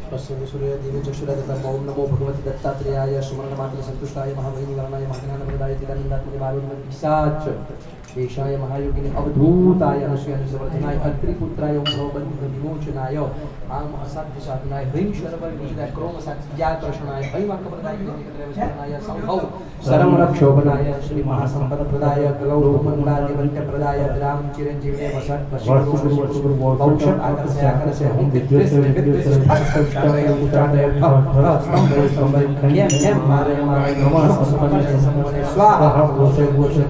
सूर्यदेवी चक्षुरादत्तम ओम नमो भगवते दत्तात्रेयाय स्मरणमात्र संतुष्टाय महामहिनी वरणाय महाज्ञानप्रदाय चिदानंदात्मने मारुद्रपिशाच देशाय महायोगिने अवधूताय अनुसुवर्धनाय अत्रिपुत्राय ओम भवबंध विमोचनाय आम असाध्य साधनाय ह्रीं शरवणीय क्रोम साध्याकर्षणाय ऐवाकप्रदाय निकटरेवचनाय संभव सरमरक्षोभनाय श्री महासंपदप्रदाय कलौभमंगलादिवंत्यप्रदाय ग्राम चिरंजीवने वसत वशिष्ठ आकर्षय आकर्षय हम विद्वेष स्वाहा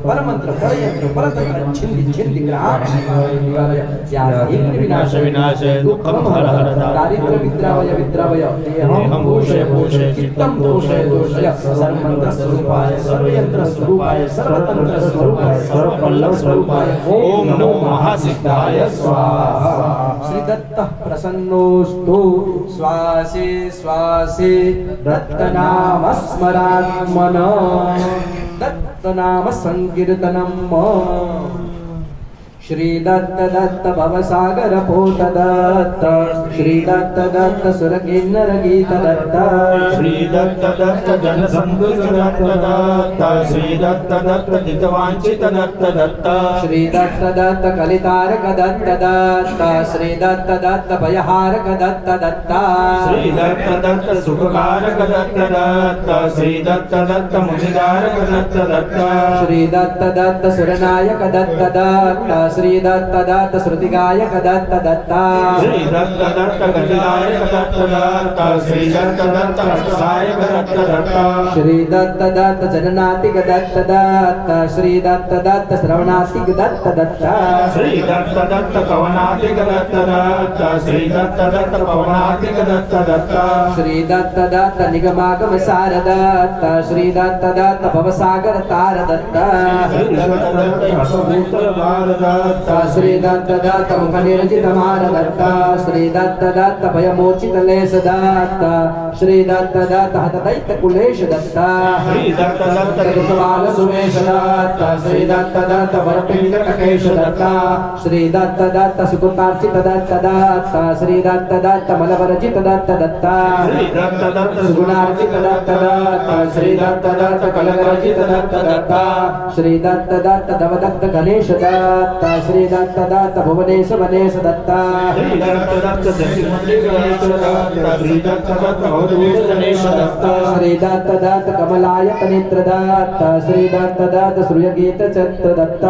परमंत्र परयंत्र परतंत्र छिंदि छिंदि ग्रहाण विनाश विनाश दुःखम हर हर दारिद्र्य विद्रावय विद्रावय देहं पोषय पोषय चित्तं दोषय दोषय सर्वमंत्र स्वरूपाय सर्वयंत्र स्वरूपाय सर्वतंत्र स्वरूपाय सर्वपल्लव स्वरूपाय ओम नमो महासिद्धाय स्वाहा श्री दत्त प्रसन्नोस्तु स्वासे स्वासे दत्तनाम स्मरात्मन दत्तनाम संकीर्तनम् श्री दत्त दत्त भवसागर पोत दत्त श्री दत्त दत्त सुरकिन्नर गीत दत्त श्री दत्त दत्त जन संतुष्ट दत्त दत्त श्री दत्त दत्त दितवांचित दत्त दत्त श्री दत्त दत्त कलितारक दत्त दत्त श्री दत्त दत्त भयहारक दत्त दत्त श्री दत्त दत्त सुखकारक दत्त दत्त श्री दत्त दत्त मुनिदारक दत्त दत्त श्री दत्त दत्त सुरनायक दत्त दत्त श्री दत्त दत्त श्रुतिगायक दत्त दत्त श्री दत्त दत्त गतिदायक दत्त दत्त श्री दत्त दत्त हस्तसायक दत्त दत्त श्री दत्त दत्त जननातिक दत्त दत्त श्री दत्त दत्त श्रवणातिक दत्त दत्त श्री दत्त दत्त कवनातिक दत्त दत्त श्री दत्त दत्त पवनातिक दत्त दत्त श्री दत्त दत्त निगमागम सार दत्त श्री दत्त दत्त भवसागर तार दत्त श्री दत्त दत्त हसभूतल भार दत्त श्री दत्त दत्त मुख निर्जित मार दत्त श्री दत्त दत्त भयमोचित लेस दत्त श्री दत्त दत्त हत दैत्य कुलेश दत्त श्री दत्त दत्त कृतबाल सुमेश दत्त श्री दत्त दत्त वरपिंड ककेश दत्त श्री दत्त दत्त सुकृतार्चित दत्त दत्त श्री दत्त दत्त मलवरजित दत्त दत्त श्री दत्त दत्त सुगुणार्चित दत्त दत्त श्री दत्त दत्त कलगरजित दत्त दत्त श्री दत्त दत्त दवदत्त गणेश दत्त श्री दत्त दत्त भुवनेश वनेश दत्त श्री दत्त दत्त जटिमंडी गणेश दत्त श्री दत्त दत्त अवधूत गणेश दत्त श्री दत्त दत्त कमलायत नेत्र दत्त श्री दत्त दत्त सूर्यगीत चत्र दत्त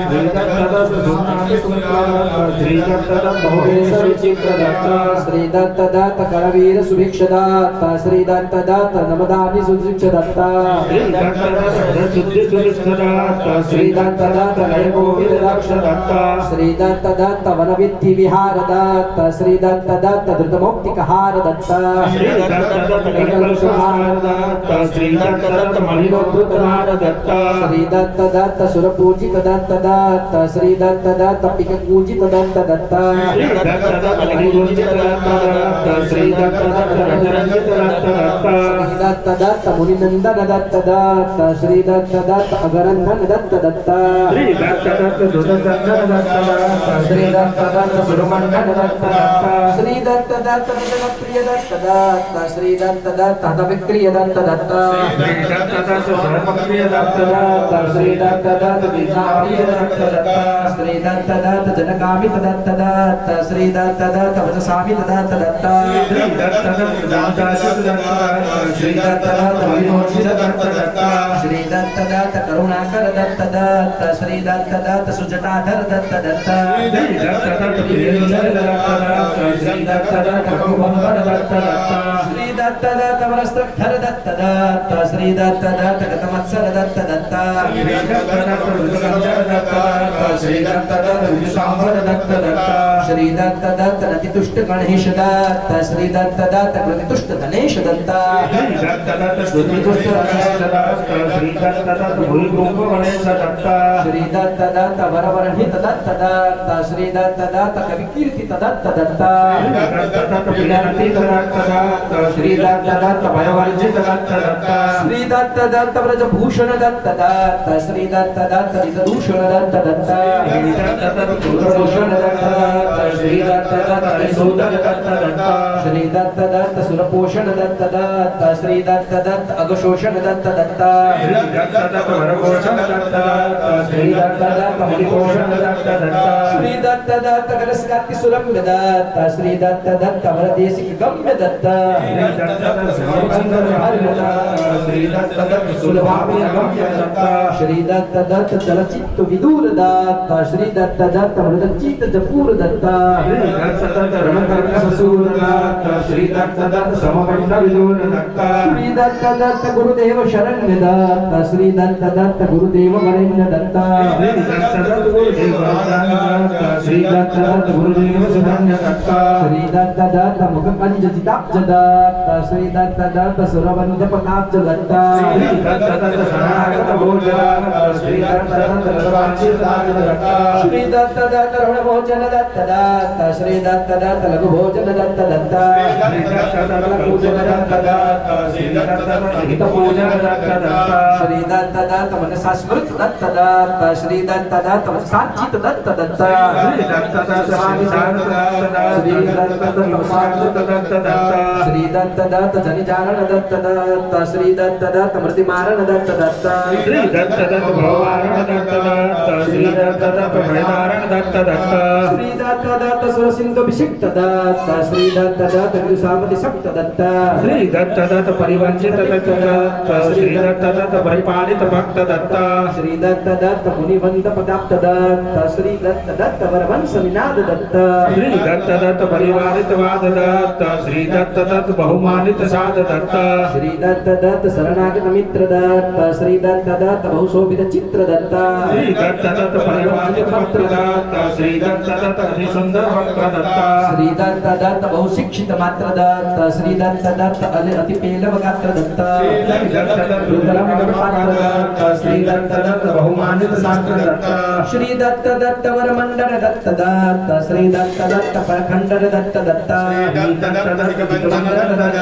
श्री दत्त दत्त सुनाति सुंदर श्री दत्त दत्त भुवनेश विचित्र दत्त श्री दत्त दत्त करवीर सुभिक्ष दत्त श्री दत्त दत्त नमदानि सुशिक्ष दत्त श्री दत्त दत्त सिद्धि सुरिष्ठ दत्त श्री दत्त दत्त नय गोविंद दक्ष दत्त श्री दत्त दत्त वनविद्धि विहार दत्त श्री दत्त दत्त धृतमौक्तिकहार दत्त श्री दत्त दत्त कलकलुषहार दत्त श्री दत्त दत्त मणिलोद्धृतहार दत्त श्री दत्त दत्त सुरपूजित दत्त दत्त श्री दत्त दत्त पिकपूजित दत्त दत्त श्री दत्त दत्त मणिलोचित दत्त दत्त श्री दत्त दत्त रंजरंजित दत्त दत्त श्री दत्त दत्त मुनिनंदन दत्त दत्त श्री दत्त दत्त अगरंधन दत्त दत्त श्री दत्त दत्त दुर्दंडन दत्त दत्त श्री दत्त दत्त सुरमंडन दत्त दत्त श्री दत्त दत्त प्रिय दत्त दत्त श्री दत्त दत्त हतविक्रिय दत्त दत्त श्री दत्त दत्त सर्वप्रिय दत्त दत्त श्री दत्त दत्त दीनाप्रिय दत्त दत्त श्री दत्त दत्त जनकामित दत्त दत्त श्री दत्त दत्त वचसामित दत्त दत्त श्री दत्त दत्त दाताचित दत्त दत्त श्री दत्त दत्त विमोचित दत्त दत्त श्री दत्त दत्त करुणाकर दत्त दत्त श्री दत्त दत्त सुजटाधर दत्त दत्त श्री दत्त दत्त प्रियंजन दत्त दत्त श्री दत्त दत्त रघुवंदन दत्त दत्त श्री दत्त दत्त वरस्त्रधर दत्त दत्त श्री दत्त दत्त गतमत्सर दत्त दत्त श्री दत्त दत्त दुर्गंधर दत्त दत्त श्री दत्त दत्त विशांबर दत्त दत्त श्री दत्त दत्त नतितुष्ट गणेश दत्त श्री दत्त दत्त प्रतितुष्ट गणेश दत्त श्री दत्त दत्त श्रुतितुष्ट गणेश दत्त श्री दत्त दत्त भूलगुंभ गणेश दत्त श्री दत्त दत्त वरवर्णित दत्त दत्त श्री दत्त दत्त कविकीर्तित दत्त दत्त श्री दत्त दत्त विनर्तित दत्त दत्त श्री दत्त दत्त भयवर्जित दत्त दत्त श्री दत्त दत्त व्रजभूषण दत्त दत्त श्री दत्त दत्त विदूषण दत्त दत्त श्री दत्त दत्त भूषण दत्त दत्त श्री दत्त दत्त सूदन दत्त दत्त श्री दत्त दत्त सुरपोषण दत्त दत्त श्री दत्त दत्त अगशोषण दत्त दत्त श्री दत्त दत्त वरघोषण दत्त दत्त श्री दत्त दत्त मुनिपोषण दत्त दत्त श्री दत्त दत्त गणस्काति सुरम्य दत्त श्री दत्त दत्त वरदेशिक गम्य दत्त श्री दत्त दत्त सर्वबंधन हरि दत्त श्री दत्त दत्त सुलभाम्य गम्य दत्त श्री दत्त दत्त चलचित्त विदूर दत्त श्री दत्त दत्त मृदचित जपूर दत्त श्री दत्त दत्त रणकर्क ससूर दत्त श्री दत्त दत्त सममंड विदूर दत्त श्री दत्त दत्त गुरुदेव शरण्य दत्त श्री दत्त दत्त गुरुदेव वरेण्य दत्त श्री दत्त दत्त गुरुदेव दत्त श्री दत्त दत्त गुरुदेव सुधन्य दत्त श्री दत्त दत्त मुख पंच जिताब्ज दत्त श्री दत्त दत्त सुरवंद पताब्ज दत्त श्री दत्त दत्त शरणागत भोज दत्त श्री दत्त दत्त रसवांचित दत्त श्री दत्त दत्त ऋणभोजन दत्त दत्त श्री दत्त दत्त लघुभोजन दत्त दत्त श्री दत्त दत्त पूजन दत्त दत्त श्री दत्त दत्त हित पूजन दत्त दत्त श्री दत्त दत्त मनसा स्मृत दत्त दत्त श्री दत्त दत्त मनसाचित दत्त दत्त श्री दत्त दत्त संसार दत्त श्री दत्त दत्त संसार दत्त दत्त श्री दत्त दत्त जनिजारण दत्त दत्त श्री दत्त दत्त मृतिमारण दत्त दत्त श्री दत्त दत्त भवारण दत्त दत्त श्री दत्त दत्त भयधारण दत्त दत्त श्री दत्त दत्त सुरसिंधुभिषिक्त दत्त श्री दत्त दत्त विदुषापति सप्त दत्त श्री दत्त दत्त परिवंचित दत्त दत्त श्री दत्त दत्त परिपालित भक्त दत्त श्री दत्त दत्त मुनिवंत पदाप्त दत्त श्री दत्त दत्त वरवंश निनाद दत्त श्री दत्त दत्त परिवारित वाद दत्त श्री दत्त दत्त बहुमानित साध दत्त श्री दत्त दत्त शरणागत मित्र दत्त श्री दत्त दत्त बहुशोभित चित्र दत्त श्री दत्त दत्त परिवारित भक्त दत्त श्री दत्त दत्त अति सुंदर भक्त दत्त श्री दत्त दत्त बहुशिक्षित मात्र दत्त श्री दत्त दत्त अति पेलव गात्र दत्त श्री दत्त दत्त रुद्रम पात्र दत्त श्री दत्त दत्त बहुमानित शास्त्र दत्त श्री दत्त दत्त वरमंडल दत्त दत्त श्री दत्त दत्त परखंडर दत्त दत्त श्री दत्त दत्त विद्वंदन दत्त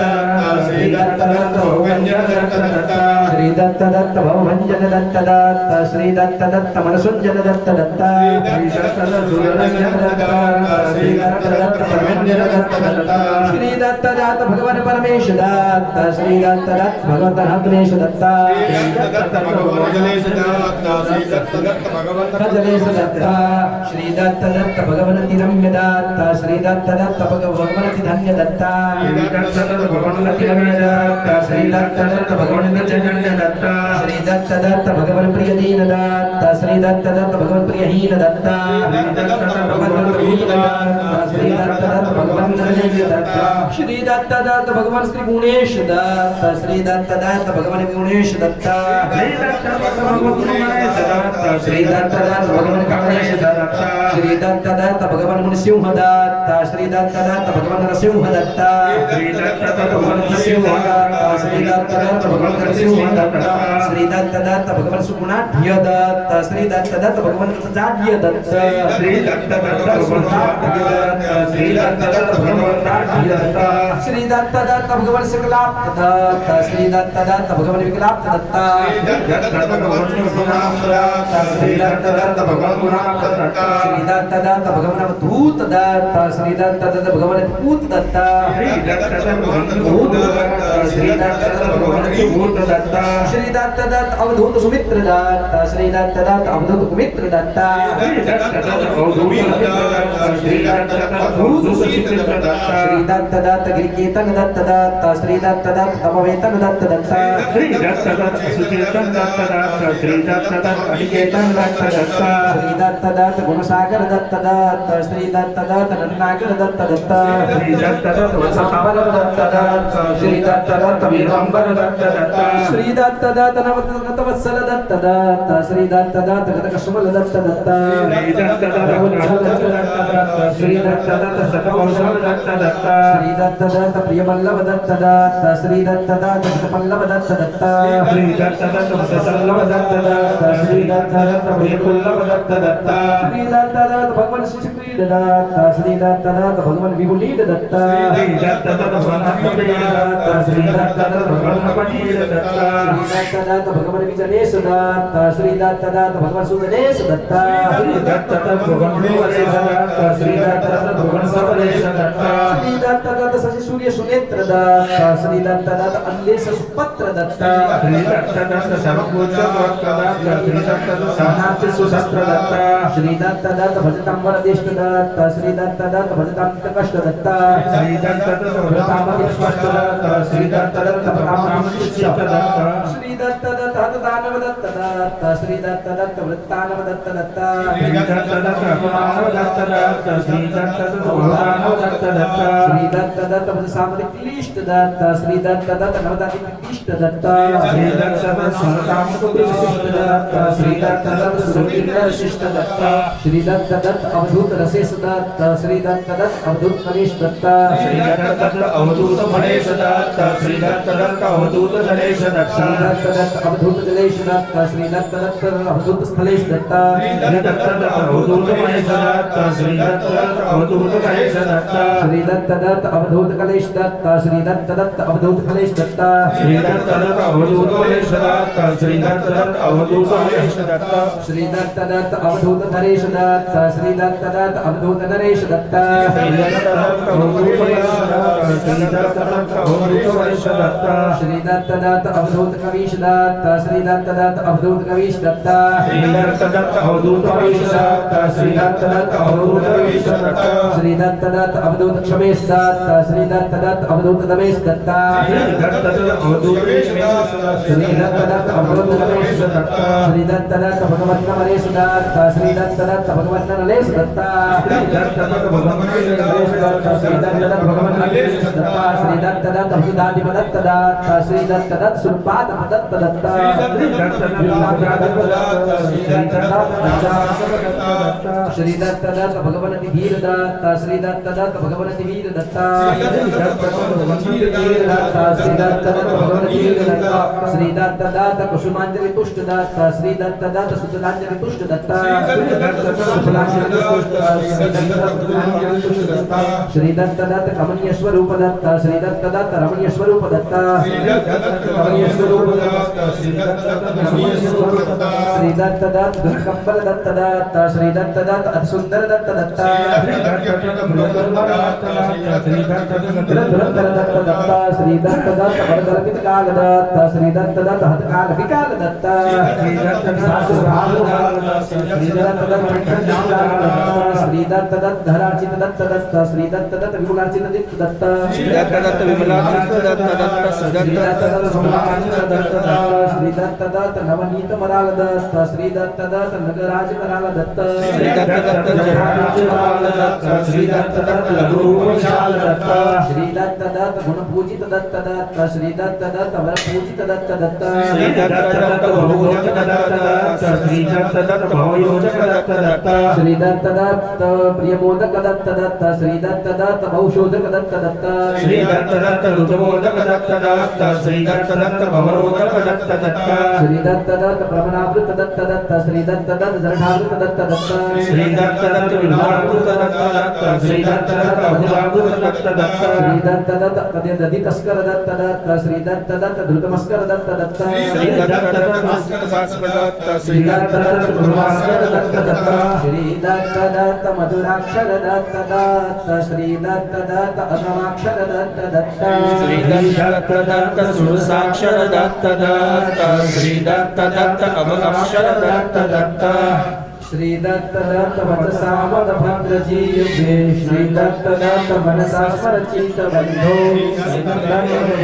श्री दत्त दत्त बहुव्यंजन दत्त दत्त श्री दत्त दत्त भवभंजन दत्त दत्त श्री दत्त दत्त मनसुंजन दत्त दत्त श्री दत्त दत्त सुररंजन दत्त श्री दत्त दत्त परमंजन दत्त दत्त श्री दत्त दत्त भगवान परमेश दत्त श्री दत्त दत्त भगवत हग्नेश दत्त श्री दत्त भगवान जलेश दत्त श्री दत्त दत्त भगवंत खजलेश दत्त श्री दत्त दत्त भगवान तिरम्य दत्त श्री दत्त दत्त भगवान धन्य दत्त श्री दत्त दत्त भगवान तिरम्य दत्त श्री दत्त दत्त भगवान नित्यजन्य दत्त श्री दत्त दत्त भगवान प्रिय दीन दत्त श्री दत्त दत्त भगवान प्रियहीन दत्त श्री दत्त दत्त भगवान प्रिय दत्त श्री दत्त दत्त भगवान धन्य दत्त श्री दत्त दत्त भगवान श्री गुणेश दत्त श्री दत्त दत्त भगवान गुणेश दत्त श्री दत्त दत्त भगवान गणेश दत्त श्री दत्त दत्त भगवान गणेश दत्त श्री दत्त दत्त भगवान मुनिसिंह दत्त श्री दत्त दत्त भगवान नरसिंह दत्त श्री दत्त दत्त भगवान नरसिंह दत्त श्री दत्त दत्त भगवान नरसिंह दत्त श्री दत्त दत्त भगवान सुगुणाढ्य दत्त श्री दत्त दत्त भगवान जाड्य दत्त श्री दत्त दत्त भगवान दत्त श्री दत्त दत्त भगवान दत्त श्री दत्त दत्त भगवान सकलाप्त दत्त श्री दत्त दत्त भगवान विकलाप्त दत्त श्री दत्त दत्त भगवान गुणाप्त दत्त श्री दत्त दत्त भगवान गुणाप्त दत्त श्री दत्त दत्त भगवान धूत दत्त श्री दत्त दत्त भगवान पूत दत्त श्री दत्त दत्त भगवान भूत दत्त श्री दत्त दत्त भगवान भूत दत्त श्री दत्त दत्त अवधूत सुमित्र दत्त श्री दत्त दत्त अवधूत कुमित्र दत्त श्री दत्त दत्त अवधूत दत्त श्री दत्त दत्त भूत सुचित्र दत्त श्री दत्त दत्त गिरिकेतन दत्त दत्त श्री दत्त दत्त तमवेतन दत्त दत्त श्री दत्त दत्त सुचेतन दत्त दत्त श्री दत्त दत्त अनिकेतन दत्त दत्त श्री दत्त दत्त गुणसागर दत्त दत्त श्री दत्त दत्त नन्नागर दत्त दत्त श्री दत्त दत्त वत्संबर दत्त दत्त श्री दत्त दत्त वीरंबर दत्त दत्त श्री दत्त दत्त नवतवत्सल दत्त दत्त श्री दत्त दत्त गतकशमल दत्त दत्त श्री दत्त दत्त दत्त श्री दत्त दत्त सकवंशल दत्त दत्त श्री दत्त दत्त प्रियमल्लभ दत्त दत्त श्री दत्त दत्त पल्लव दत्त दत्त श्री दत्त दत्त वत्सल्लभ दत्त दत्त श्री दत्त दत्त प्रियकुल्लभ दत्त दत्त श्री दत्त दत्त भगवान शिशुक्रीड दत्त श्री दत्त दत्त भगवान विपुलीड दत्त श्री दत्त दत्त भगवान दत्त श्री दत्त दत्त भगवान पटील दत्त श्री दत्त दत्त भगवान विजनेश दत्त श्री दत्त दत्त भगवान सुगणेश दत्त श्री दत्त दत्त भगवान गुरुवरेश दत्त श्री दत्त दत्त भगवान सबरेश दत्त श्री दत्त दत्त शशि सूर्य सुनेत्र दत्त श्री दत्त दत्त अन्लेश सुपत्र दत्त श्री दत्त दत्त सर्वभूत दत्त श्री दत्त दत्त सहनाथ सुशस्त्र दत्त श्री दत्त दत्त भजतांबर दिष्ट दत्त श्री दत्त दत्त भजतांत कष्ट दत्त श्री दत्त दत्त भगवान स्पष्ट दत्त श्री दत्त दत्त भगवान शिष्य दत्त श्री दत्त दत्त हतदानव दत्त दत्त श्री दत्त दत्त वृत्तानव दत्त दत्त श्री दत्त दत्त भगवान दत्त दत्त श्री दत्त दत्त भगवान दत्त दत्त श्री दत्त दत्त भज सामने क्लिष्ट दत्त श्री दत्त दत्त नवदाति क्लिष्ट दत्त श्री दत्त दत्त समताम कुटिष्ट दत्त श्री दत्त दत्त सुरकिर शिष्ट दत्त श्री दत्त दत्त अवधूत रसेश दत्त श्री दत्त दत्त अवधूत कलेश दत्त श्री दत्त दत्त अवधूत मणेश दत्त श्री दत्त दत्त अवधूत गणेश दत्त श्री दत्त दत्त अवधूत जलेश दत्त श्री दत्त दत्त अवधूत स्थलेश दत्त श्री दत्त दत्त अवधूत मणेश दत्त श्री दत्त दत्त अवधूत गणेश दत्त श्री दत्त दत्त अवधूत कलेश दत्त श्री दत्त दत्त अवधूत कलेश दत्त श्री दत्त दत्त अवधूत मणेश दत्त श्री दत्त दत्त अवधूत मणेश दत्त श्री दत्त दत्त अवधूत नरेश दत्त श्री दत्त दत्त अवधूत नरेश दत्त श्री दत्त दत्त अवधूत मणेश दत्त श्री दत्त दत्त अवधूत मणेश दत्त श्री दत्त दत्त अवधूत कवीश दत्त श्री दत्त दत्त अवधूत कवीश दत्त श्री दत्त दत्त अवधूत मणेश दत्त श्री दत्त दत्त अवधूत मणेश दत्त श्री दत्त दत्त अवधूत क्षमेश दत्त श्री दत्त दत्त अवधूत दमेश दत्त श्री दत्त दत्त अवधूत मणेश दत्त श्री दत्त दत्त अवधूत दमेश दत्त श्री दत्त दत्त भगवन् नरेश दत्त श्री दत्त दत्त भगवन् नरेश दत्त श्री दत्त दत्त भगवान गणेश दत्त श्री दत्त दत्त भगवन् नरेश दत्त श्री दत्त दत्त भगवदादि दत्त दत्त श्री दत्त दत्त सुपाद दत्त दत्त श्री दत्त दत्त श्री दत्त दत्त भगवन् धीर दत्त श्री दत्त दत्त भगवन् वीर दत्त श्री दत्त दत्त भगवन् धीर दत्त श्री दत्त दत्त कुसुमांजलि तुष्ट दत्त श्री दत्त दत्त सुतलांजलि तुष्ट दत्त श्री दत्त दत्त कमनीय स्वरूप दत्त श्री दत्त दत्त रमणीय स्वरूप दत्त श्री दत्त दत्त दुर्कंबल दत्त दत्त श्री दत्त दत्त अतिसुंदर दत्त दत्त धुरंधर दत्त दत्त श्री दत्त दत्त वरदर्पित काल दत्त श्री दत्त दत्त हतकाल विकाल दत्त श्री दत्त श्री दत्त दत्त धरार्चित दत्त दत्त श्री दत्त दत्त विपुलार्चित दत्त श्री दत्त दत्त विमलार्चित दत्त दत्त श्री दत्त दत्त समलार्चित दत्त श्री दत्त दत्त नवनीत मराल दत्त श्री दत्त दत्त नगराज मराल दत्त श्री दत्त दत्त जयराज मराल दत्त श्री दत्त दत्त लघुरूपशाल दत्त श्री दत्त दत्त गुणपूजित दत्त दत्त श्री दत्त दत्त वरपूजित दत्त दत्त श्री दत्त दत्त बहुयोजक दत्त दत्त श्री दत्त दत्त भवयोजक दत्त दत्त श्री दत्त दत्त प्रियमोदक दत्त दत्त श्री दत्त दत्त बहुशोधक दत्त दत्त श्री दत्त दत्त ऋतुमोदक दत्त दत्त श्री दत्त दत्त भवरोदक दत्त दत्त श्री दत्त दत्त प्रमणावृत दत्त दत्त श्री दत्त दत्त जरठावृत दत्त दत्त श्री दत्त दत्त विभावृत दत्त दत्त श्री दत्त दत्त अभिभावृत दत्त दत्त श्री दत्त दत्त तदेदधि तस्कर दत्त दत्त श्री दत्त दत्त धृतमस्कर दत्त दत्त श्री दत्त दत्त भास्कर दत्त श्री दत्त दत्त गुरुभास्कर दत्त दत्त श्री दत्त दत्त मधुराक्षर दत्त दत्त श्री दत्त दत्त अगमाक्षर दत्त दत्त श्री दत्त दत्त सुरसाक्षर दत्त दत्त श्री दत्त दत्त अभगाक्षर दत्त दत्त श्री दत्त दत्त वचसामद भद्रजीवे श्री दत्त दत्त मनसा स्मरचित बंधो श्री दत्त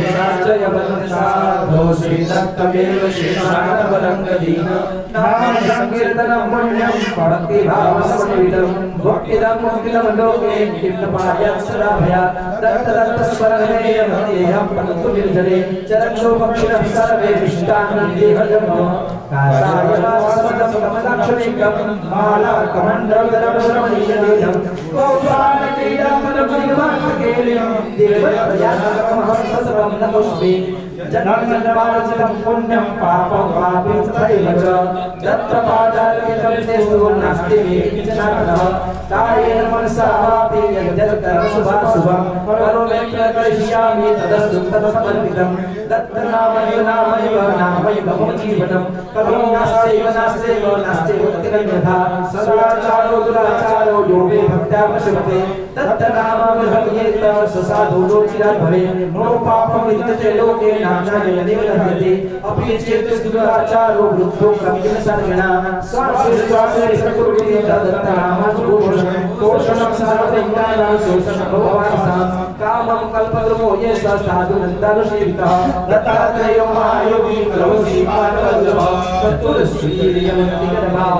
साचय वनसाधो श्री दत्तमेव शेषाणवरङ्गदीन नाम संकीर्तनं पुण्यं भक्ति भावसमन्वितं भक्तिदं मुक्तिदं लोके किं सदाभया दत्त दत्त स्मरणेय भक्तेयं पततु निर्जने चरक्षो पक्षिणः सर्वे विष्टान् देहजन्म कासायवासवदं कमलाक्षणिकं मालाकमण्डलगणरमणीयदेहं कौसानकीडामरमणिवाक्यकेलिं देवयानकमहं नपुष्पे जन्मजन्मार्जितं पुण्यं पापं पापं तथैव च दत्तपादार्पितं तेषु नास्ति मे किञ्चनः कायेन मनसा वापि यद्यत्करं शुभाशुभं करोमि करिष्यामि तदस्तु तत्समर्पितं दत्तनामैव नामैव नामैव मम जीवनं करोमि नास्त्यैव तिरन्यथा सदाचारो दुराचारो यो मे भक्त्या प्रशमते दत्तनामविहर्येत स साधु लोचिरात् भवेत् नो पापं विद्यते लोके नानायदेव लभ्यते अपि चेत् दुराचारो वृद्धो कपिल सर्वणा स्वाश्वासे सकुरुते दत्तनामसुपोषणं पोषणं सर्वदैत्यानां शोषणं भवासां कामं कल्पद्रुमो ये स साधुनन्दानुसेवितः दत्तात्रेयो महायोगी प्रभो श्रीपादवल्लभः चतुरश्रीर्यमतिगर्भः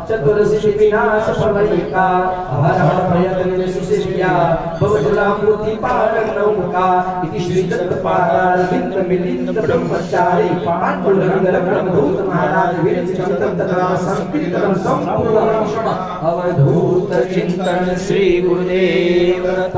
चतुरश्रीविनाशफलैका हरः प्रयतनिर्शिष्या भवतुलां बुद्धिपालनौका इति श्रीदत्तपादारविन्दमिलिन्द ब्रह्मचारी पाण्डुरङ्गरब्रह्मभूत महाराज विरचितं तथा संकीर्तनं सम्पूर्णं अवधूत चिन्तन श्री गुरुदेव दत्त।